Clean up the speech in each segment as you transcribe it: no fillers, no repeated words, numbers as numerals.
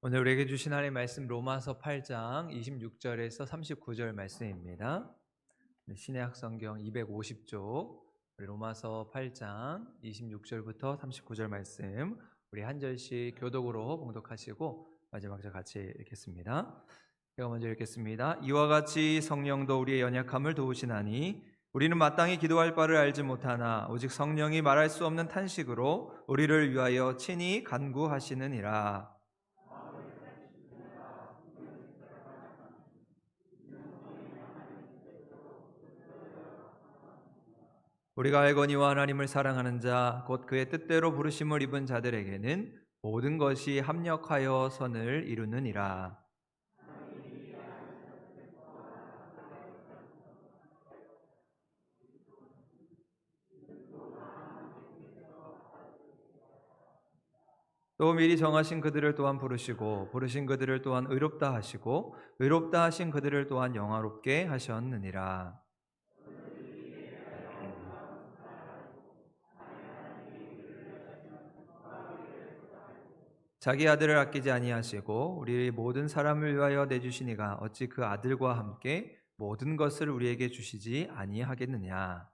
오늘 우리에게 주신 하나님의 말씀 로마서 8장 26절에서 39절 말씀입니다. 신약 성경 250쪽 로마서 8장 26절부터 39절 말씀 우리 한 절씩 교독으로 봉독하시고 마지막 절 같이 읽겠습니다. 제가 먼저 읽겠습니다. 이와 같이 성령도 우리의 연약함을 도우시나니 우리는 마땅히 기도할 바를 알지 못하나 오직 성령이 말할 수 없는 탄식으로 우리를 위하여 친히 간구하시느니라. 우리가 알거니와 하나님을 사랑하는 자 곧 그의 뜻대로 부르심을 입은 자들에게는 모든 것이 합력하여 선을 이루느니라. 또 미리 정하신 그들을 또한 부르시고 부르신 그들을 또한 의롭다 하시고 의롭다 하신 그들을 또한 영화롭게 하셨느니라. 자기 아들을 아끼지 아니하시고 우리 모든 사람을 위하여 내주시니가 어찌 그 아들과 함께 모든 것을 우리에게 주시지 아니하겠느냐.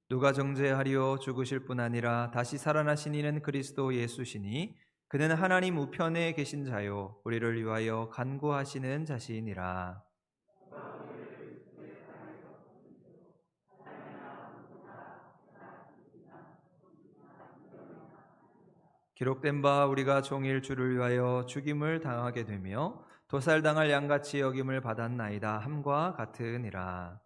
누가 정죄하리요 죽으실 뿐 아니라 다시 살아나신 이는 그리스도 예수시니 그는 하나님 우편에 계신 자요 우리를 위하여 간구하시는 자시니라. 기록된 바 우리가 종일 주를 위하여 죽임을 당하게 되며 도살당할 양같이 여김을 받았나이다 함과 같으니라.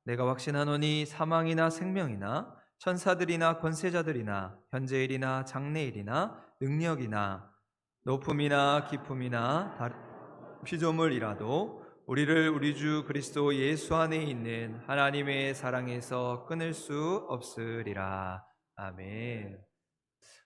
내가 확신하노니 사망이나 생명이나 천사들이나 권세자들이나 현재일이나 장래일이나 능력이나 높음이나 깊음이나 피조물이라도 우리를 우리 주 그리스도 예수 안에 있는 하나님의 사랑에서 끊을 수 없으리라. 아멘.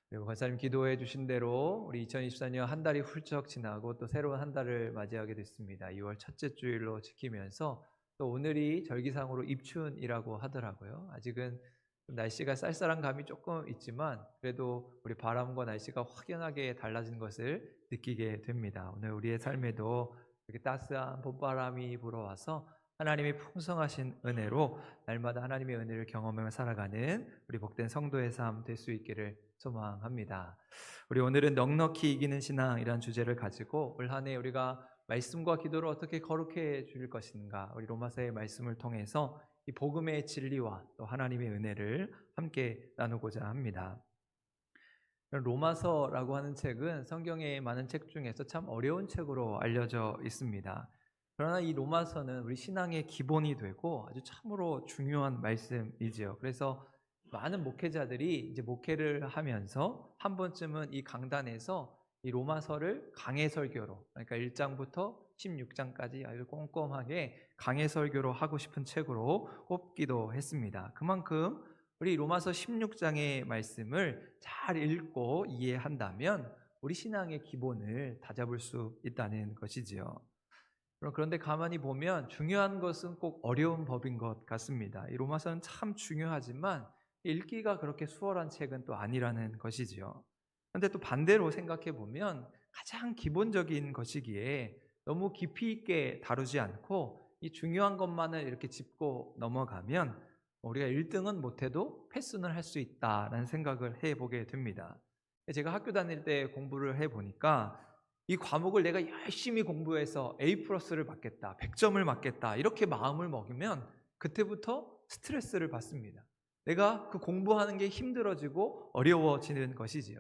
그리고 권사님 기도해 주신 대로 우리 2024년 한 달이 훌쩍 지나고 또 새로운 한 달을 맞이하게 됐습니다. 2월 첫째 주일로 지키면서 또 오늘이 절기상으로 입춘이라고 하더라고요. 아직은 날씨가 쌀쌀한 감이 조금 있지만 그래도 우리 바람과 날씨가 확연하게 달라진 것을 느끼게 됩니다. 오늘 우리의 삶에도 이렇게 따스한 봄바람이 불어와서 하나님의 풍성하신 은혜로 날마다 하나님의 은혜를 경험하며 살아가는 우리 복된 성도의 삶 될 수 있기를 소망합니다. 우리 오늘은 넉넉히 이기는 신앙이라는 주제를 가지고 올 한 해 우리가 말씀과 기도를 어떻게 거룩해 줄 것인가, 우리 로마서의 말씀을 통해서 이 복음의 진리와 또 하나님의 은혜를 함께 나누고자 합니다. 로마서라고 하는 책은 성경의 많은 책 중에서 참 어려운 책으로 알려져 있습니다. 그러나 이 로마서는 우리 신앙의 기본이 되고 아주 참으로 중요한 말씀이지요. 그래서 많은 목회자들이 이제 목회를 하면서 한 번쯤은 이 강단에서 이 로마서를 강해 설교로, 그러니까 1장부터 16장까지 아주 꼼꼼하게 강해 설교로 하고 싶은 책으로 꼽기도 했습니다. 그만큼 우리 로마서 16장의 말씀을 잘 읽고 이해한다면 우리 신앙의 기본을 다잡을 수 있다는 것이지요. 그런데 가만히 보면 중요한 것은 꼭 어려운 법인 것 같습니다. 이 로마서는 참 중요하지만 읽기가 그렇게 수월한 책은 또 아니라는 것이지요. 그런데 또 반대로 생각해 보면 가장 기본적인 것이기에 너무 깊이 있게 다루지 않고 이 중요한 것만을 이렇게 짚고 넘어가면 우리가 1등은 못해도 패스는 할 수 있다라는 생각을 해보게 됩니다. 제가 학교 다닐 때 공부를 해보니까 이 과목을 내가 열심히 공부해서 A+를 받겠다, 100점을 맞겠다 이렇게 마음을 먹으면 그때부터 스트레스를 받습니다. 내가 그 공부하는 게 힘들어지고 어려워지는 것이지요.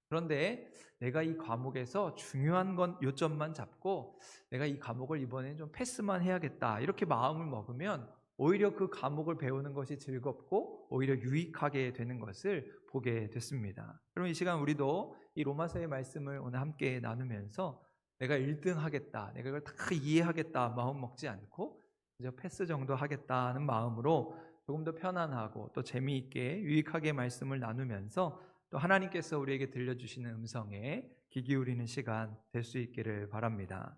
그런데 내가 이 과목에서 중요한 건 요점만 잡고 내가 이 과목을 이번에는 좀 패스만 해야겠다 이렇게 마음을 먹으면 오히려 그 과목을 배우는 것이 즐겁고 오히려 유익하게 되는 것을 보게 됐습니다. 그럼 이 시간 우리도 이 로마서의 말씀을 오늘 함께 나누면서 내가 1등 하겠다, 내가 이걸 다 이해하겠다 마음 먹지 않고 이제 패스 정도 하겠다는 마음으로 조금 더 편안하고 또 재미있게 유익하게 말씀을 나누면서 또 하나님께서 우리에게 들려주시는 음성에 귀 기울이는 시간 될 수 있기를 바랍니다.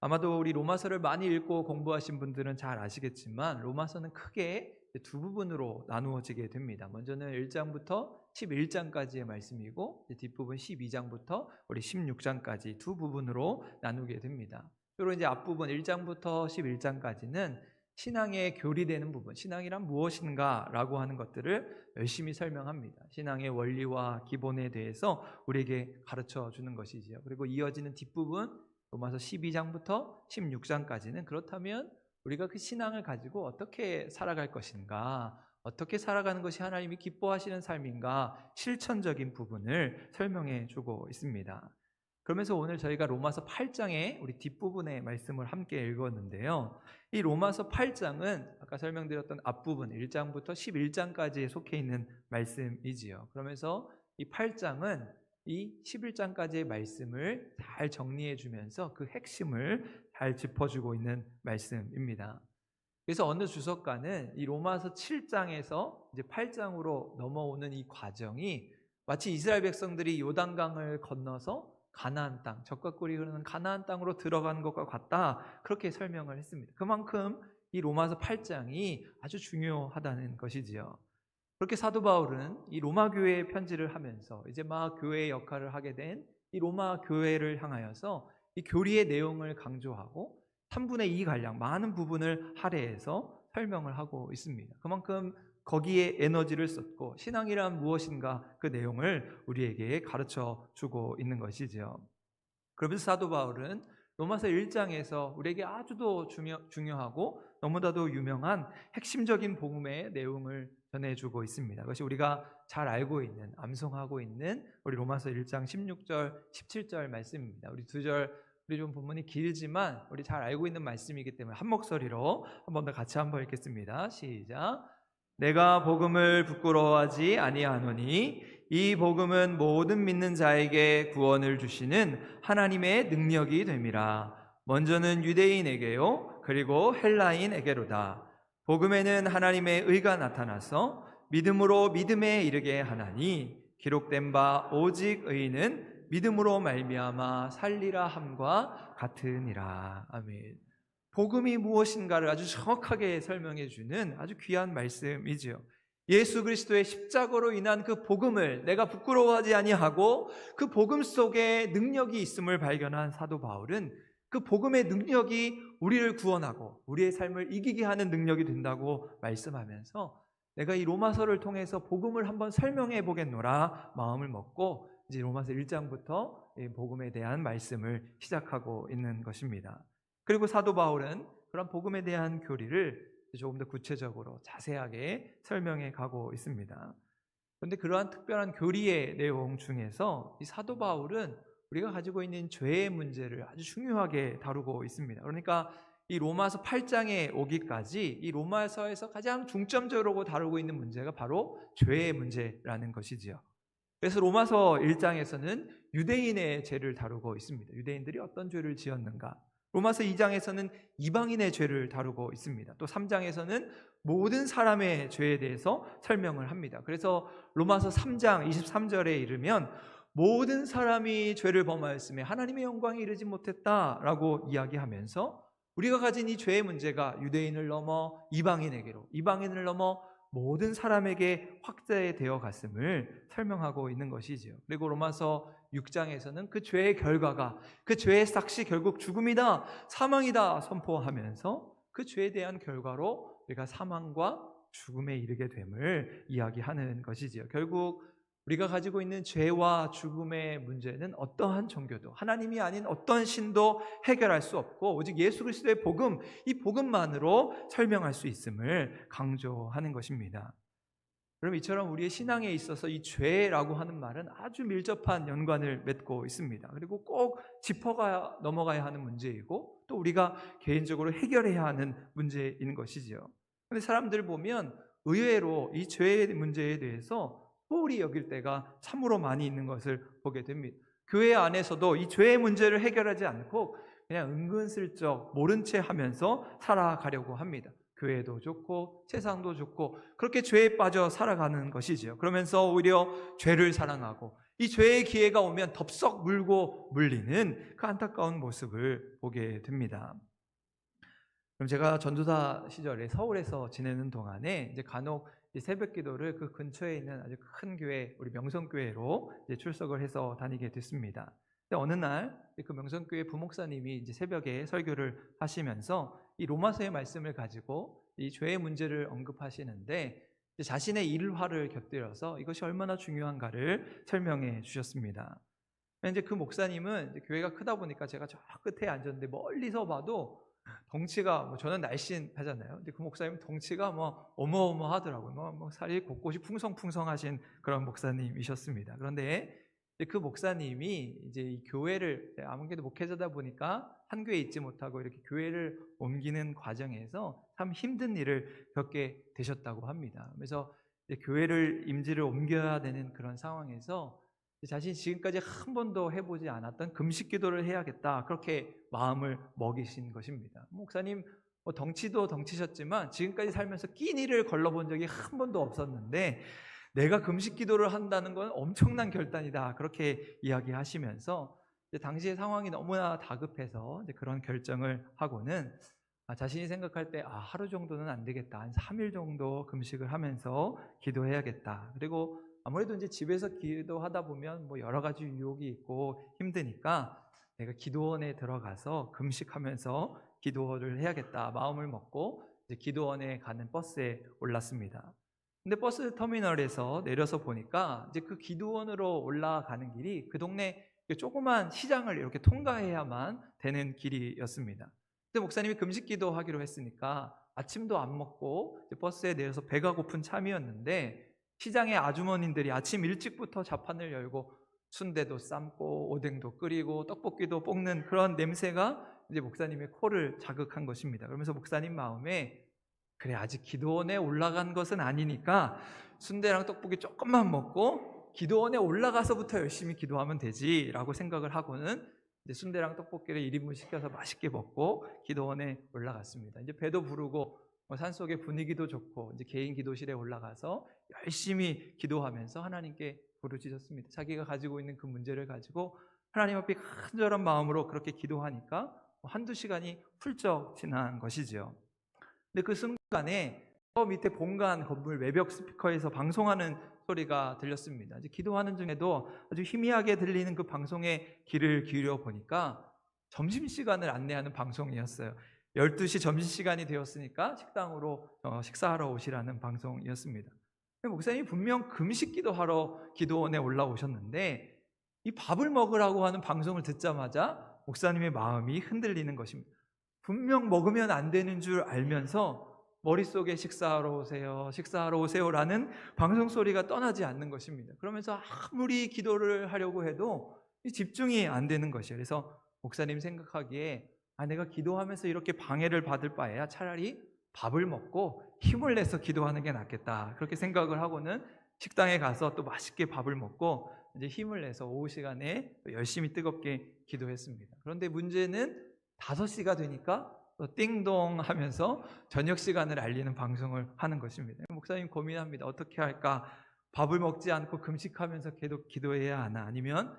아마도 우리 로마서를 많이 읽고 공부하신 분들은 잘 아시겠지만 로마서는 크게 두 부분으로 나누어지게 됩니다. 먼저는 1장부터 11장까지의 말씀이고 뒷부분 12장부터 우리 16장까지 두 부분으로 나누게 됩니다. 그리고 이제 앞부분 1장부터 11장까지는 신앙의 교리되는 부분, 신앙이란 무엇인가라고 하는 것들을 열심히 설명합니다. 신앙의 원리와 기본에 대해서 우리에게 가르쳐 주는 것이지요. 그리고 이어지는 뒷부분 로마서 12장부터 16장까지는 그렇다면 우리가 그 신앙을 가지고 어떻게 살아갈 것인가, 어떻게 살아가는 것이 하나님이 기뻐하시는 삶인가 실천적인 부분을 설명해 주고 있습니다. 그러면서 오늘 저희가 로마서 8장의 우리 뒷부분의 말씀을 함께 읽었는데요. 이 로마서 8장은 아까 설명드렸던 앞부분 1장부터 11장까지에 속해 있는 말씀이지요. 그러면서 이 8장은 이 11장까지의 말씀을 잘 정리해 주면서 그 핵심을 잘 짚어주고 있는 말씀입니다. 그래서 어느 주석가는 이 로마서 7장에서 이제 8장으로 넘어오는 이 과정이 마치 이스라엘 백성들이 요단강을 건너서 가나안 땅, 젖과 꿀이 흐르는 가나안 땅으로 들어가는 것과 같다, 그렇게 설명을 했습니다. 그만큼 이 로마서 8장이 아주 중요하다는 것이지요. 그렇게 사도 바울은 이 로마 교회에 편지를 하면서 이제 막 교회의 역할을 하게 된 이 로마 교회를 향하여서 이 교리의 내용을 강조하고 3분의 2가량 많은 부분을 할애해서 설명을 하고 있습니다. 그만큼 거기에 에너지를 썼고 신앙이란 무엇인가 그 내용을 우리에게 가르쳐 주고 있는 것이지요. 그러면서 사도 바울은 로마서 1장에서 우리에게 아주도 중요하고 너무나도 유명한 핵심적인 복음의 내용을 전해주고 있습니다. 그것이 우리가 잘 알고 있는, 암송하고 있는 우리 로마서 1장 16절, 17절 말씀입니다. 우리 두 절, 우리 좀 본문이 길지만 우리 잘 알고 있는 말씀이기 때문에 한 목소리로 한 번 더 같이 한번 읽겠습니다. 시작. 내가 복음을 부끄러워하지 아니하노니 이 복음은 모든 믿는 자에게 구원을 주시는 하나님의 능력이 됨이라. 먼저는 유대인에게요 그리고 헬라인에게로다. 복음에는 하나님의 의가 나타나서 믿음으로 믿음에 이르게 하나니 기록된 바 오직 의인은 믿음으로 말미암아 살리라 함과 같으니라. 아멘. 복음이 무엇인가를 아주 정확하게 설명해 주는 아주 귀한 말씀이지요. 예수 그리스도의 십자가로 인한 그 복음을 내가 부끄러워하지 아니하고 그 복음 속에 능력이 있음을 발견한 사도 바울은 그 복음의 능력이 우리를 구원하고 우리의 삶을 이기게 하는 능력이 된다고 말씀하면서 내가 이 로마서를 통해서 복음을 한번 설명해 보겠노라 마음을 먹고 이제 로마서 1장부터 복음에 대한 말씀을 시작하고 있는 것입니다. 그리고 사도 바울은 그런 복음에 대한 교리를 조금 더 구체적으로 자세하게 설명해 가고 있습니다. 그런데 그러한 특별한 교리의 내용 중에서 이 사도 바울은 우리가 가지고 있는 죄의 문제를 아주 중요하게 다루고 있습니다. 그러니까 이 로마서 8장에 오기까지 이 로마서에서 가장 중점적으로 다루고 있는 문제가 바로 죄의 문제라는 것이지요. 그래서 로마서 1장에서는 유대인의 죄를 다루고 있습니다. 유대인들이 어떤 죄를 지었는가. 로마서 2장에서는 이방인의 죄를 다루고 있습니다. 또 3장에서는 모든 사람의 죄에 대해서 설명을 합니다. 그래서 로마서 3장 23절에 이르면 모든 사람이 죄를 범하였음에 하나님의 영광에 이르지 못했다라고 이야기하면서 우리가 가진 이 죄의 문제가 유대인을 넘어 이방인에게로, 이방인을 넘어 모든 사람에게 확대되어 갔음을 설명하고 있는 것이지요. 그리고 로마서 6장에서는 그 죄의 결과가, 그 죄의 삭시 결국 죽음이다, 사망이다 선포하면서 그 죄에 대한 결과로 우리가 사망과 죽음에 이르게 됨을 이야기하는 것이지요. 결국 우리가 가지고 있는 죄와 죽음의 문제는 어떠한 종교도, 하나님이 아닌 어떤 신도 해결할 수 없고 오직 예수 그리스도의 복음, 이 복음만으로 설명할 수 있음을 강조하는 것입니다. 그럼 이처럼 우리의 신앙에 있어서 이 죄라고 하는 말은 아주 밀접한 연관을 맺고 있습니다. 그리고 꼭 짚어가야 넘어가야 하는 문제이고 또 우리가 개인적으로 해결해야 하는 문제인 것이지요. 그런데 사람들 보면 의외로 이 죄의 문제에 대해서 소홀히 여길 때가 참으로 많이 있는 것을 보게 됩니다. 교회 안에서도 이 죄의 문제를 해결하지 않고 그냥 은근슬쩍 모른 채 하면서 살아가려고 합니다. 교회도 좋고 세상도 좋고 그렇게 죄에 빠져 살아가는 것이지요. 그러면서 오히려 죄를 사랑하고 이 죄의 기회가 오면 덥석 물고 물리는 그 안타까운 모습을 보게 됩니다. 그럼 제가 전도사 시절에 서울에서 지내는 동안에 이제 간혹 새벽 기도를 그 근처에 있는 아주 큰 교회, 우리 명성교회로 이제 출석을 해서 다니게 됐습니다. 근데 어느 날 그 명성교회 부목사님이 이제 새벽에 설교를 하시면서 이 로마서의 말씀을 가지고 이 죄의 문제를 언급하시는데 이제 자신의 일화를 곁들여서 이것이 얼마나 중요한가를 설명해 주셨습니다. 이제 그 목사님은 이제 교회가 크다 보니까 제가 저 끝에 앉았는데 멀리서 봐도 덩치가 저는 날씬하잖아요. 근데 그 목사님 덩치가 어마어마하더라고요. 살이 곳곳이 풍성풍성하신 그런 목사님이셨습니다. 그런데 이제 그 목사님이 이제 이 교회를 아무래도 목회자다 보니까 한 교회에 있지 못하고 이렇게 교회를 옮기는 과정에서 참 힘든 일을 겪게 되셨다고 합니다. 그래서 이제 교회를 임지를 옮겨야 되는 그런 상황에서 자신이 지금까지 한 번도 해보지 않았던 금식 기도를 해야겠다, 그렇게 마음을 먹이신 것입니다. 목사님 덩치도 덩치셨지만 지금까지 살면서 끼니를 걸러본 적이 한 번도 없었는데 내가 금식 기도를 한다는 건 엄청난 결단이다, 그렇게 이야기하시면서 당시의 상황이 너무나 다급해서 그런 결정을 하고는 자신이 생각할 때 하루 정도는 안 되겠다, 한 3일 정도 금식을 하면서 기도해야겠다. 그리고 아무래도 이제 집에서 기도하다 보면 여러 가지 유혹이 있고 힘드니까 내가 기도원에 들어가서 금식하면서 기도를 해야겠다 마음을 먹고 이제 기도원에 가는 버스에 올랐습니다. 근데 버스 터미널에서 내려서 보니까 이제 그 기도원으로 올라가는 길이 그 동네 조그만 시장을 이렇게 통과해야만 되는 길이었습니다. 근데 목사님이 금식 기도하기로 했으니까 아침도 안 먹고 버스에 내려서 배가 고픈 참이었는데 시장의 아주머님들이 아침 일찍부터 자판을 열고 순대도 삶고 오뎅도 끓이고 떡볶이도 볶는 그런 냄새가 이제 목사님의 코를 자극한 것입니다. 그러면서 목사님 마음에 그래, 아직 기도원에 올라간 것은 아니니까 순대랑 떡볶이 조금만 먹고 기도원에 올라가서부터 열심히 기도하면 되지라고 생각을 하고는 이제 순대랑 떡볶이를 1인분 시켜서 맛있게 먹고 기도원에 올라갔습니다. 이제 배도 부르고 산속의 분위기도 좋고 이제 개인 기도실에 올라가서 열심히 기도하면서 하나님께 부르짖었습니다. 자기가 가지고 있는 그 문제를 가지고 하나님 앞에 간절한 마음으로 그렇게 기도하니까 한두 시간이 훌쩍 지난 것이죠. 근데 그 순간에 저 밑에 본관 건물 외벽 스피커에서 방송하는 소리가 들렸습니다. 이제 기도하는 중에도 아주 희미하게 들리는 그 방송에 귀를 기울여 보니까 점심시간을 안내하는 방송이었어요. 12시 점심시간이 되었으니까 식당으로 식사하러 오시라는 방송이었습니다. 목사님이 분명 금식 기도하러 기도원에 올라오셨는데 이 밥을 먹으라고 하는 방송을 듣자마자 목사님의 마음이 흔들리는 것입니다. 분명 먹으면 안 되는 줄 알면서 머릿속에 식사하러 오세요, 식사하러 오세요라는 방송 소리가 떠나지 않는 것입니다. 그러면서 아무리 기도를 하려고 해도 집중이 안 되는 것이에요. 그래서 목사님 생각하기에 내가 기도하면서 이렇게 방해를 받을 바에야 차라리 밥을 먹고 힘을 내서 기도하는 게 낫겠다, 그렇게 생각을 하고는 식당에 가서 또 맛있게 밥을 먹고 이제 힘을 내서 오후 시간에 열심히 뜨겁게 기도했습니다. 그런데 문제는 5시가 되니까 또 띵동 하면서 저녁 시간을 알리는 방송을 하는 것입니다. 목사님 고민합니다. 어떻게 할까? 밥을 먹지 않고 금식하면서 계속 기도해야 하나? 아니면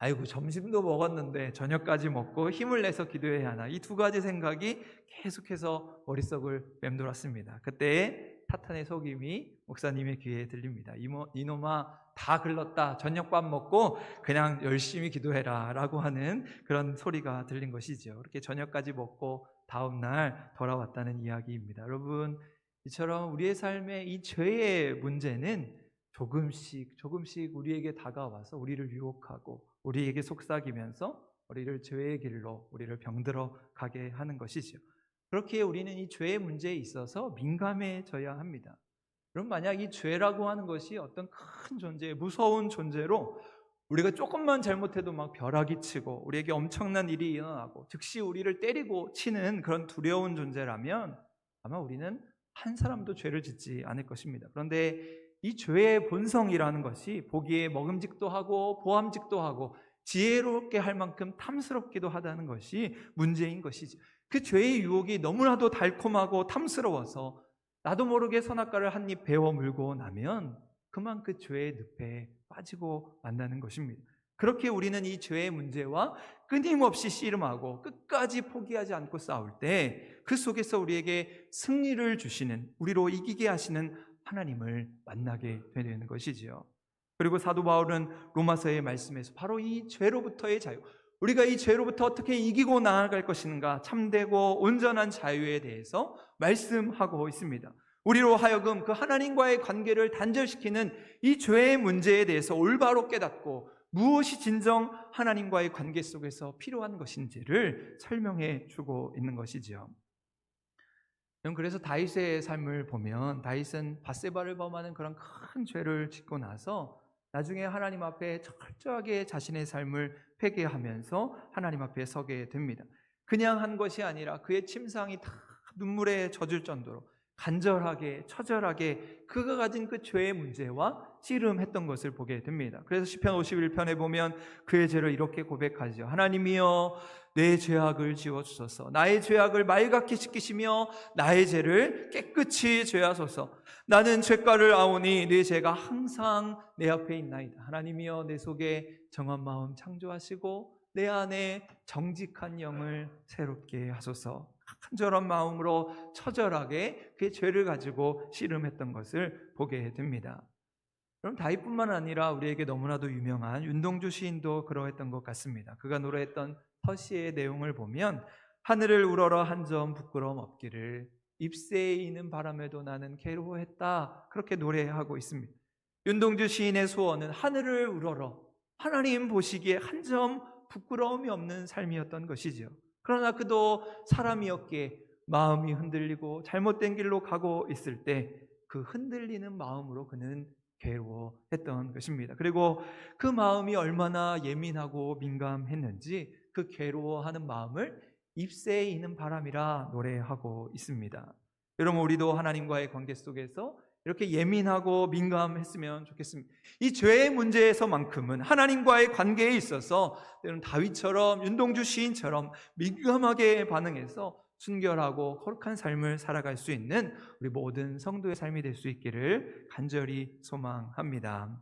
아이고 점심도 먹었는데 저녁까지 먹고 힘을 내서 기도해야 하나? 이 두 가지 생각이 계속해서 머릿속을 맴돌았습니다. 그때 사탄의 속임이 목사님의 귀에 들립니다. 이놈아, 다 글렀다. 저녁밥 먹고 그냥 열심히 기도해라 라고 하는 그런 소리가 들린 것이죠. 그렇게 저녁까지 먹고 다음날 돌아왔다는 이야기입니다. 여러분, 이처럼 우리의 삶의 이 죄의 문제는 조금씩 우리에게 다가와서 우리를 유혹하고 우리에게 속삭이면서 우리를 죄의 길로, 우리를 병들어 가게 하는 것이죠. 그렇게 우리는 이 죄의 문제에 있어서 민감해져야 합니다. 그럼 만약 이 죄라고 하는 것이 어떤 큰 존재, 무서운 존재로 우리가 조금만 잘못해도 막 벼락이 치고 우리에게 엄청난 일이 일어나고 즉시 우리를 때리고 치는 그런 두려운 존재라면 아마 우리는 한 사람도 죄를 짓지 않을 것입니다. 그런데 이 죄의 본성이라는 것이 보기에 먹음직도 하고 보암직도 하고 지혜롭게 할 만큼 탐스럽기도 하다는 것이 문제인 것이지. 그 죄의 유혹이 너무나도 달콤하고 탐스러워서 나도 모르게 선악과를 한 입 베어 물고 나면 그만 그 죄의 늪에 빠지고 만다는 것입니다. 그렇게 우리는 이 죄의 문제와 끊임없이 씨름하고 끝까지 포기하지 않고 싸울 때 그 속에서 우리에게 승리를 주시는, 우리로 이기게 하시는 하나님을 만나게 되는 것이지요. 그리고 사도 바울은 로마서의 말씀에서 바로 이 죄로부터의 자유, 우리가 이 죄로부터 어떻게 이기고 나아갈 것인가, 참되고 온전한 자유에 대해서 말씀하고 있습니다. 우리로 하여금 그 하나님과의 관계를 단절시키는 이 죄의 문제에 대해서 올바로 깨닫고 무엇이 진정 하나님과의 관계 속에서 필요한 것인지를 설명해 주고 있는 것이지요. 그래서 다윗의 삶을 보면 다윗은 밧세바를 범하는 그런 큰 죄를 짓고 나서 나중에 하나님 앞에 철저하게 자신의 삶을 회개하면서 하나님 앞에 서게 됩니다. 그냥 한 것이 아니라 그의 침상이 다 눈물에 젖을 정도로 간절하게 처절하게 그가 가진 그 죄의 문제와 씨름했던 것을 보게 됩니다. 그래서 시편 51편에 보면 그의 죄를 이렇게 고백하죠. 하나님이여 내 죄악을 지워주소서. 나의 죄악을 말갛게 씻기시며 나의 죄를 깨끗이 죄하소서. 나는 죄가를 아오니 내 죄가 항상 내 앞에 있나이다. 하나님이여 내 속에 정한 마음 창조하시고 내 안에 정직한 영을 새롭게 하소서. 간절한 마음으로 처절하게 그의 죄를 가지고 씨름했던 것을 보게 됩니다. 그럼 다윗뿐만 아니라 우리에게 너무나도 유명한 윤동주 시인도 그러했던 것 같습니다. 그가 노래했던 서시의 내용을 보면 하늘을 우러러 한 점 부끄러움 없기를 잎새에 이는 바람에도 나는 괴로워했다, 그렇게 노래하고 있습니다. 윤동주 시인의 소원은 하늘을 우러러 하나님 보시기에 한 점 부끄러움이 없는 삶이었던 것이죠. 그러나 그도 사람이었기에 마음이 흔들리고 잘못된 길로 가고 있을 때 그 흔들리는 마음으로 그는 괴로워했던 것입니다. 그리고 그 마음이 얼마나 예민하고 민감했는지 그 괴로워하는 마음을 잎새에 이는 바람이라 노래하고 있습니다. 여러분, 우리도 하나님과의 관계 속에서 이렇게 예민하고 민감했으면 좋겠습니다. 이 죄의 문제에서만큼은 하나님과의 관계에 있어서 때로는 다윗처럼 윤동주 시인처럼 민감하게 반응해서 순결하고 거룩한 삶을 살아갈 수 있는 우리 모든 성도의 삶이 될 수 있기를 간절히 소망합니다.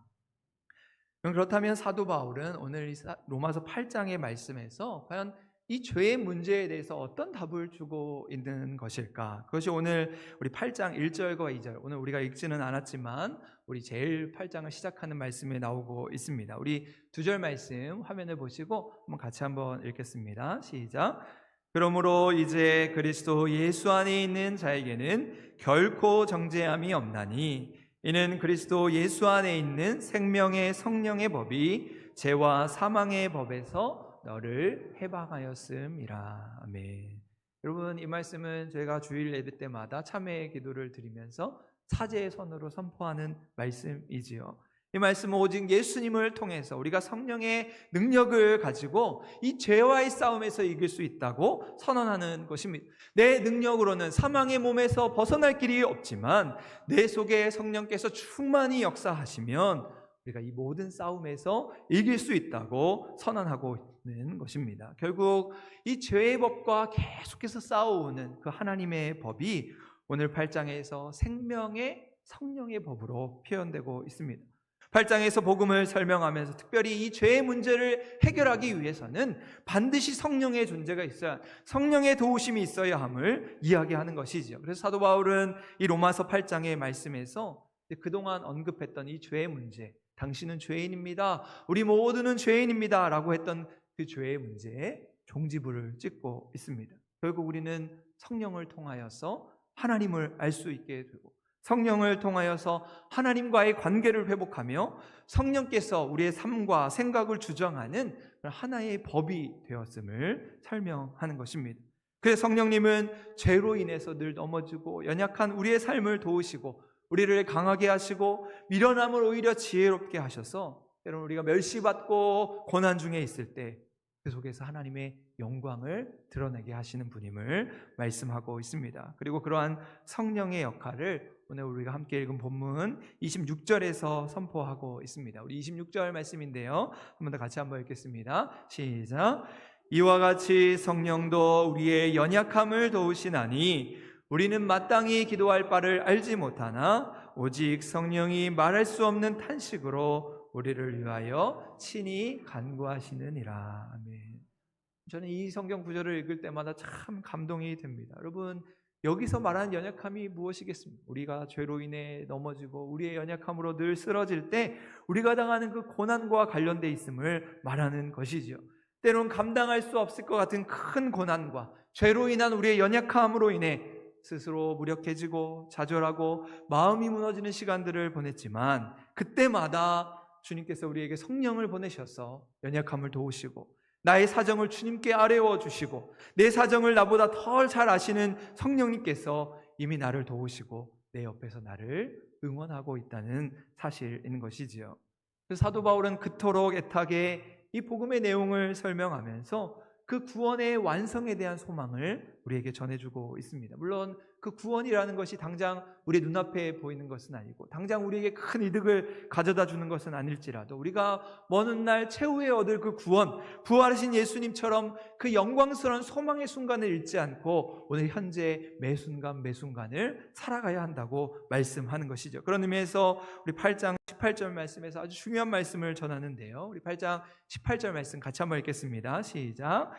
그렇다면 사도 바울은 오늘 로마서 8장의 말씀에서 과연 이 죄의 문제에 대해서 어떤 답을 주고 있는 것일까? 그것이 오늘 우리 8장 1절과 2절, 오늘 우리가 읽지는 않았지만 우리 제일 8장을 시작하는 말씀에 나오고 있습니다. 우리 2절 말씀 화면을 보시고 같이 한번 읽겠습니다. 시작. 그러므로 이제 그리스도 예수 안에 있는 자에게는 결코 정죄함이 없나니 이는 그리스도 예수 안에 있는 생명의 성령의 법이 죄와 사망의 법에서 너를 해방하였음이라. 아멘. 여러분, 이 말씀은 저희가 주일 예배 때마다 참회의 기도를 드리면서 사제의 선으로 선포하는 말씀이지요. 이 말씀은 오직 예수님을 통해서 우리가 성령의 능력을 가지고 이 죄와의 싸움에서 이길 수 있다고 선언하는 것입니다. 내 능력으로는 사망의 몸에서 벗어날 길이 없지만 내 속에 성령께서 충만히 역사하시면 우리가 이 모든 싸움에서 이길 수 있다고 선언하고 있는 것입니다. 결국 이 죄의 법과 계속해서 싸워오는 그 하나님의 법이 오늘 8장에서 생명의 성령의 법으로 표현되고 있습니다. 8장에서 복음을 설명하면서 특별히 이 죄의 문제를 해결하기 위해서는 반드시 성령의 존재가 있어야, 성령의 도우심이 있어야 함을 이야기하는 것이죠. 그래서 사도 바울은 이 로마서 8장의 말씀에서 그동안 언급했던 이 죄의 문제, 당신은 죄인입니다, 우리 모두는 죄인입니다 라고 했던 그 죄의 문제에 종지부를 찍고 있습니다. 결국 우리는 성령을 통하여서 하나님을 알 수 있게 되고 성령을 통하여서 하나님과의 관계를 회복하며 성령께서 우리의 삶과 생각을 주정하는 하나의 법이 되었음을 설명하는 것입니다. 그래서 성령님은 죄로 인해서 늘 넘어지고 연약한 우리의 삶을 도우시고 우리를 강하게 하시고 미련함을 오히려 지혜롭게 하셔서 때로는 우리가 멸시받고 고난 중에 있을 때 그 속에서 하나님의 영광을 드러내게 하시는 분임을 말씀하고 있습니다. 그리고 그러한 성령의 역할을 오늘 우리가 함께 읽은 본문 26절에서 선포하고 있습니다. 우리 26절 말씀인데요, 한 번 더 같이 한번 읽겠습니다. 시작. 이와 같이 성령도 우리의 연약함을 도우시나니 우리는 마땅히 기도할 바를 알지 못하나 오직 성령이 말할 수 없는 탄식으로 우리를 위하여 친히 간구하시느니라. 아멘. 저는 이 성경 구절을 읽을 때마다 참 감동이 됩니다. 여러분, 여기서 말하는 연약함이 무엇이겠습니까? 우리가 죄로 인해 넘어지고 우리의 연약함으로 늘 쓰러질 때 우리가 당하는 그 고난과 관련되어 있음을 말하는 것이지요. 때로는 감당할 수 없을 것 같은 큰 고난과 죄로 인한 우리의 연약함으로 인해 스스로 무력해지고 좌절하고 마음이 무너지는 시간들을 보냈지만, 그때마다 주님께서 우리에게 성령을 보내셔서 연약함을 도우시고 나의 사정을 주님께 아뢰어 주시고 내 사정을 나보다 더 잘 아시는 성령님께서 이미 나를 도우시고 내 옆에서 나를 응원하고 있다는 사실인 것이지요. 그래서 사도 바울은 그토록 애타게 이 복음의 내용을 설명하면서 그 구원의 완성에 대한 소망을 우리에게 전해주고 있습니다. 물론 그 구원이라는 것이 당장 우리 눈앞에 보이는 것은 아니고 당장 우리에게 큰 이득을 가져다 주는 것은 아닐지라도 우리가 먼 훗날 최후에 얻을 그 구원, 부활하신 예수님처럼 그 영광스러운 소망의 순간을 잃지 않고 오늘 현재 매 순간 매 순간을 살아가야 한다고 말씀하는 것이죠. 그런 의미에서 우리 8장 18절 말씀에서 아주 중요한 말씀을 전하는데요, 우리 8장 18절 말씀 같이 한번 읽겠습니다. 시작.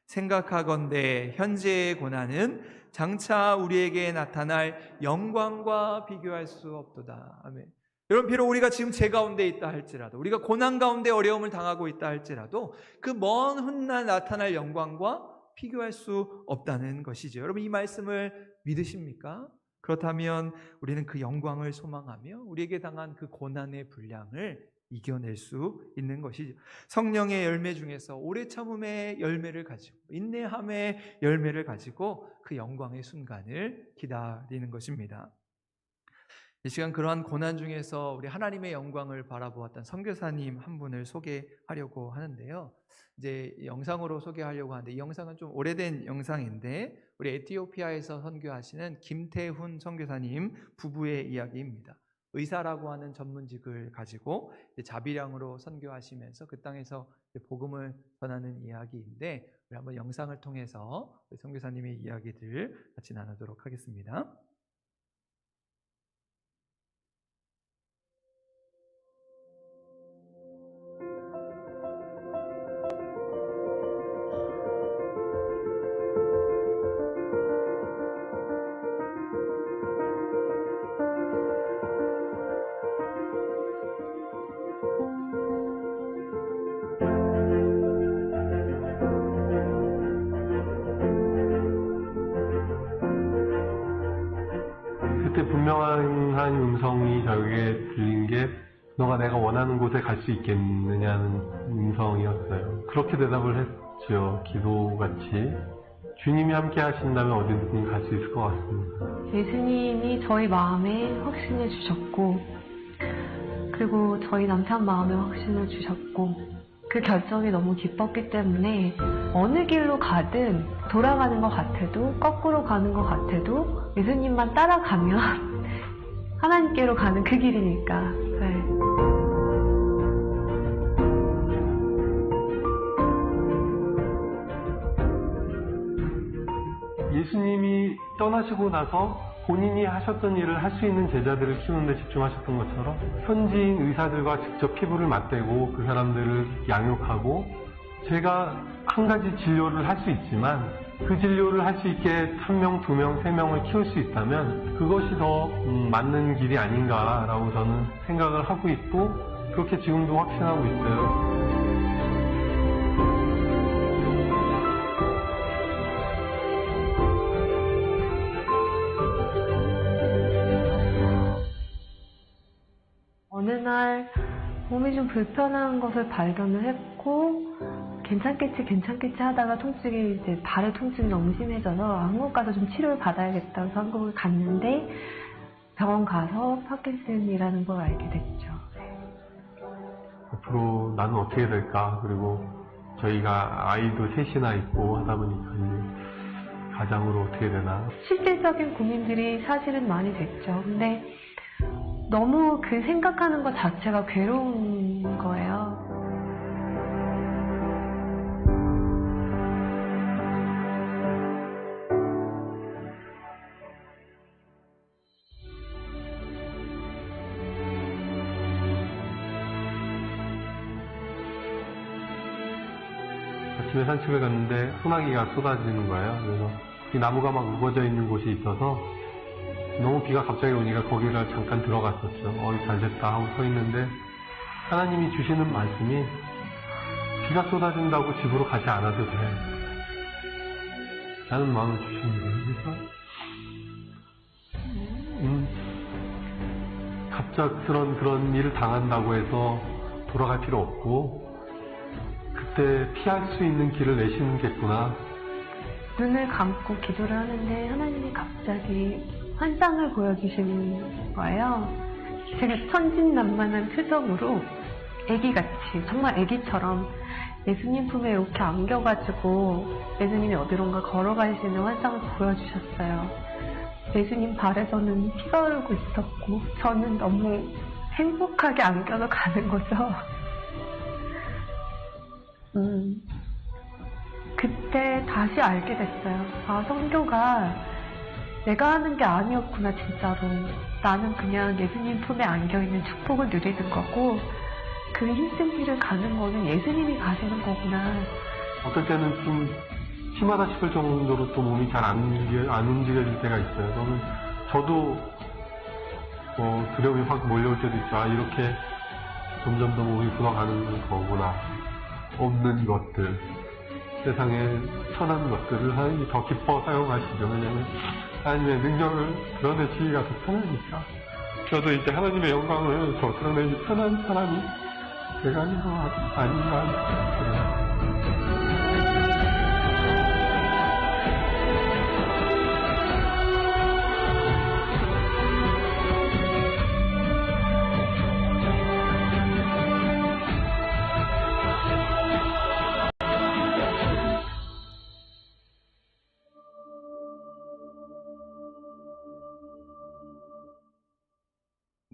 생각하건대 현재의 고난은 장차 우리에게 나타날 영광과 비교할 수 없도다. 아멘. 여러분, 비록 우리가 지금 죄 가운데 있다 할지라도, 우리가 고난 가운데 어려움을 당하고 있다 할지라도 그 먼 훗날 나타날 영광과 비교할 수 없다는 것이죠. 여러분, 이 말씀을 믿으십니까? 그렇다면 우리는 그 영광을 소망하며 우리에게 당한 그 고난의 분량을 이겨낼 수 있는 것이죠. 성령의 열매 중에서 오래 참음의 열매를 가지고 인내함의 열매를 가지고 그 영광의 순간을 기다리는 것입니다. 이 시간 그러한 고난 중에서 우리 하나님의 영광을 바라보았던 선교사님 한 분을 소개하려고 하는데요. 이제 영상으로 소개하려고 하는데 이 영상은 좀 오래된 영상인데 우리 에티오피아에서 선교하시는 김태훈 선교사님 부부의 이야기입니다. 의사라고 하는 전문직을 가지고 자비량으로 선교하시면서 그 땅에서 복음을 전하는 이야기인데 우리 한번 영상을 통해서 선교사님의 이야기들 같이 나누도록 하겠습니다. 그때 분명한 음성이 저에게 들린 게 너가 내가 원하는 곳에 갈 수 있겠느냐는 음성이었어요. 그렇게 대답을 했죠. 기도같이. 주님이 함께 하신다면 어디든 갈 수 있을 것 같습니다. 예수님이 저희 마음에 확신을 주셨고 그리고 저희 남편 마음에 확신을 주셨고 그 결정이 너무 기뻤기 때문에 어느 길로 가든 돌아가는 것 같아도 거꾸로 가는 것 같아도 예수님만 따라가면 하나님께로 가는 그 길이니까. 네. 예수님이 떠나시고 나서 본인이 하셨던 일을 할 수 있는 제자들을 키우는 데 집중하셨던 것처럼 현지인 의사들과 직접 피부를 맞대고 그 사람들을 양육하고 제가 한 가지 진료를 할 수 있지만 그 진료를 할 수 있게 1명, 2명, 3명을 키울 수 있다면 그것이 더 맞는 길이 아닌가라고 저는 생각을 하고 있고 그렇게 지금도 확신하고 있어요. 어느 날 몸이 좀 불편한 것을 발견을 했고 괜찮겠지 하다가 통증이 이제 발의 통증이 너무 심해져서 한국 가서 좀 치료를 받아야겠다고 해서 한국을 갔는데 병원 가서 파킨슨이라는 걸 알게 됐죠. 앞으로 나는 어떻게 될까? 그리고 저희가 아이도 셋이나 있고 하다 보니까 이제 가장으로 어떻게 되나. 실질적인 고민들이 사실은 많이 됐죠. 근데 너무 그 생각하는 것 자체가 괴로운 거예요. 아침에 산책을 갔는데 소나기가 쏟아지는 거예요. 그래서 이 나무가 막 우거져 있는 곳이 있어서 너무 비가 갑자기 오니까 거기를 잠깐 들어갔었죠. 잘 됐다 하고 서 있는데 하나님이 주시는 말씀이 비가 쏟아진다고 집으로 가지 않아도 돼 라는 마음을 주시는 거예요. 그래서 갑작스런 그런 일을 당한다고 해서 돌아갈 필요 없고 그때 피할 수 있는 길을 내시는겠구나. 눈을 감고 기도를 하는데 하나님이 갑자기 환상을 보여주시는 거예요. 되게 천진난만한 표정으로 애기같이, 정말 애기처럼 예수님 품에 이렇게 안겨가지고 예수님이 어디론가 걸어가시는 환상을 보여주셨어요. 예수님 발에서는 피가 흐르고 있었고 저는 너무 행복하게 안겨서 가는 거죠. 그때 다시 알게 됐어요. 아, 성교가 내가 하는 게 아니었구나, 진짜로. 나는 그냥 예수님 품에 안겨있는 축복을 누리는 거고 그 힘든 길을 가는 거는 예수님이 가시는 거구나. 어떨 때는 좀 심하다 싶을 정도로 또 몸이 잘 안 움직여질 때가 있어요. 그러면 저도 두려움이 확 몰려올 때도 있죠. 아, 이렇게 점점 더 몸이 굳어가는 거구나. 없는 것들, 세상에 천한 것들을 하나님이 더 기뻐 사용하시죠. 왜냐하면 하나님의 능력을 드러내시기가 더 편하니까. 저도 이제 하나님의 영광을 더 드러내기 편한 사람이 제가 아닌가 싶어요.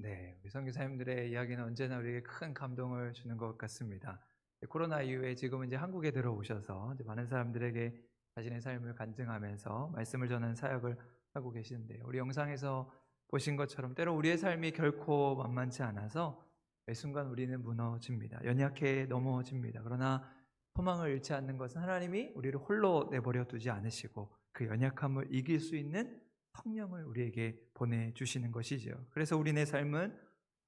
네, 우리 선교사님들의 이야기는 언제나 우리에게 큰 감동을 주는 것 같습니다. 코로나 이후에 지금은 이제 한국에 들어오셔서 이제 많은 사람들에게 자신의 삶을 간증하면서 말씀을 전하는 사역을 하고 계시는데요. 우리 영상에서 보신 것처럼 때로 우리의 삶이 결코 만만치 않아서 매 순간 우리는 무너집니다. 연약해 넘어집니다. 그러나 소망을 잃지 않는 것은 하나님이 우리를 홀로 내버려 두지 않으시고 그 연약함을 이길 수 있는 성령을 우리에게 보내주시는 것이죠. 그래서 우리의 삶은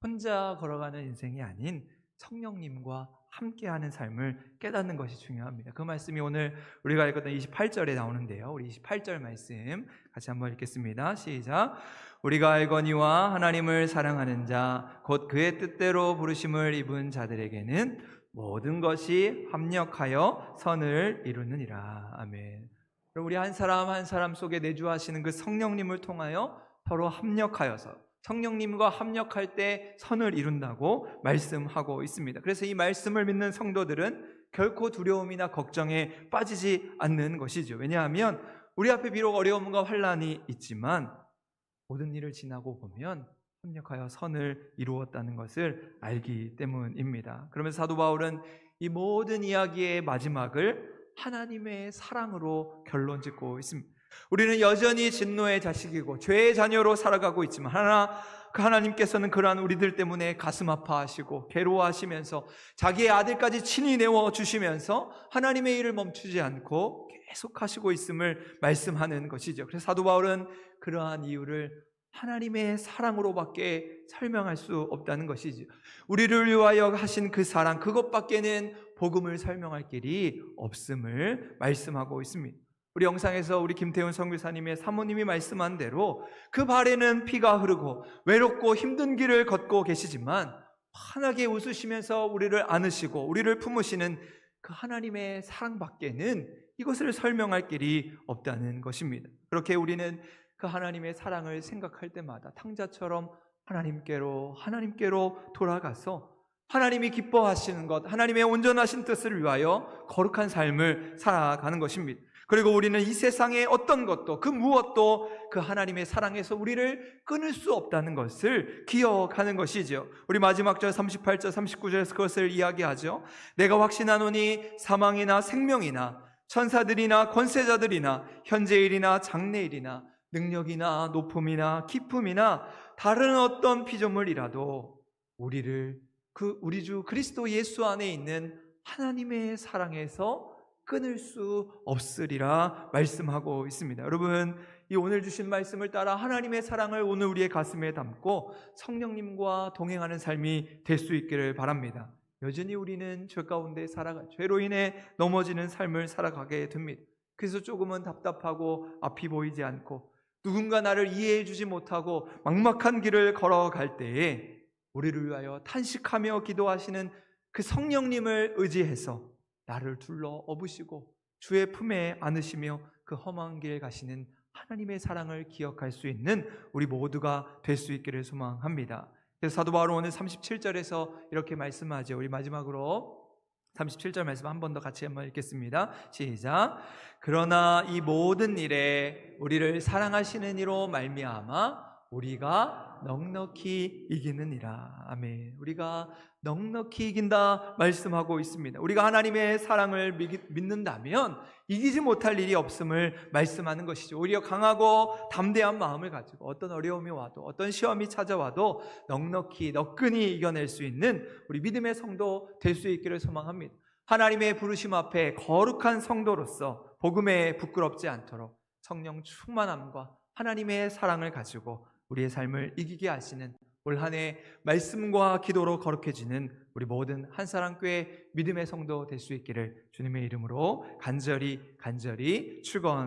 혼자 걸어가는 인생이 아닌 성령님과 함께하는 삶을 깨닫는 것이 중요합니다. 그 말씀이 오늘 우리가 읽었던 28절에 나오는데요. 우리 28절 말씀 같이 한번 읽겠습니다. 시작. 우리가 알거니와 하나님을 사랑하는 자 곧 그의 뜻대로 부르심을 입은 자들에게는 모든 것이 합력하여 선을 이루느니라. 아멘. 우리 한 사람 한 사람 속에 내주하시는 그 성령님을 통하여 서로 합력하여서 성령님과 합력할 때 선을 이룬다고 말씀하고 있습니다. 그래서 이 말씀을 믿는 성도들은 결코 두려움이나 걱정에 빠지지 않는 것이죠. 왜냐하면 우리 앞에 비록 어려움과 환난이 있지만 모든 일을 지나고 보면 합력하여 선을 이루었다는 것을 알기 때문입니다. 그러면서 사도 바울은 이 모든 이야기의 마지막을 하나님의 사랑으로 결론 짓고 있습니다. 우리는 여전히 진노의 자식이고 죄의 자녀로 살아가고 있지만 그 하나님께서는 그러한 우리들 때문에 가슴 아파하시고 괴로워하시면서 자기의 아들까지 친히 내어주시면서 하나님의 일을 멈추지 않고 계속하시고 있음을 말씀하는 것이죠. 그래서 사도 바울은 그러한 이유를 하나님의 사랑으로밖에 설명할 수 없다는 것이죠. 우리를 위하여 하신 그 사랑, 그것밖에는 복음을 설명할 길이 없음을 말씀하고 있습니다. 우리 영상에서 우리 김태훈 선교사님의 사모님이 말씀한 대로 그 발에는 피가 흐르고 외롭고 힘든 길을 걷고 계시지만 환하게 웃으시면서 우리를 안으시고 우리를 품으시는 그 하나님의 사랑밖에는 이것을 설명할 길이 없다는 것입니다. 그렇게 우리는 그 하나님의 사랑을 생각할 때마다 탕자처럼 하나님께로 돌아가서 하나님이 기뻐하시는 것, 하나님의 온전하신 뜻을 위하여 거룩한 삶을 살아가는 것입니다. 그리고 우리는 이 세상의 어떤 것도 그 무엇도 그 하나님의 사랑에서 우리를 끊을 수 없다는 것을 기억하는 것이죠. 우리 마지막 절 38절 39절에서 그것을 이야기하죠. 내가 확신하노니 사망이나 생명이나 천사들이나 권세자들이나 현재일이나 장래일이나 능력이나 높음이나 깊음이나 다른 어떤 피조물이라도 우리를 우리 주 그리스도 예수 안에 있는 하나님의 사랑에서 끊을 수 없으리라 말씀하고 있습니다. 여러분, 이 오늘 주신 말씀을 따라 하나님의 사랑을 오늘 우리의 가슴에 담고 성령님과 동행하는 삶이 될 수 있기를 바랍니다. 여전히 우리는 죄 가운데 죄로 인해 넘어지는 삶을 살아가게 됩니다. 그래서 조금은 답답하고 앞이 보이지 않고 누군가 나를 이해해 주지 못하고 막막한 길을 걸어갈 때에 우리를 위하여 탄식하며 기도하시는 그 성령님을 의지해서 나를 둘러 업으시고 주의 품에 안으시며 그 험한 길 가시는 하나님의 사랑을 기억할 수 있는 우리 모두가 될 수 있기를 소망합니다. 그래서 사도 바울은 오늘 37절에서 이렇게 말씀하죠. 우리 마지막으로 37절 말씀 한 번 더 같이 한번 읽겠습니다. 시작. 그러나 이 모든 일에 우리를 사랑하시는 이로 말미암아 우리가 넉넉히 이기느니라. 아멘. 우리가 넉넉히 이긴다 말씀하고 있습니다. 우리가 하나님의 사랑을 믿는다면 이기지 못할 일이 없음을 말씀하는 것이죠. 오히려 강하고 담대한 마음을 가지고 어떤 어려움이 와도 어떤 시험이 찾아와도 넉넉히 너끈히 이겨낼 수 있는 우리 믿음의 성도 될 수 있기를 소망합니다. 하나님의 부르심 앞에 거룩한 성도로서 복음에 부끄럽지 않도록 성령 충만함과 하나님의 사랑을 가지고 우리의 삶을 이기게 하시는 올 한 해 말씀과 기도로 거룩해지는 우리 모든 한사랑교회 믿음의 성도 될 수 있기를 주님의 이름으로 간절히 축원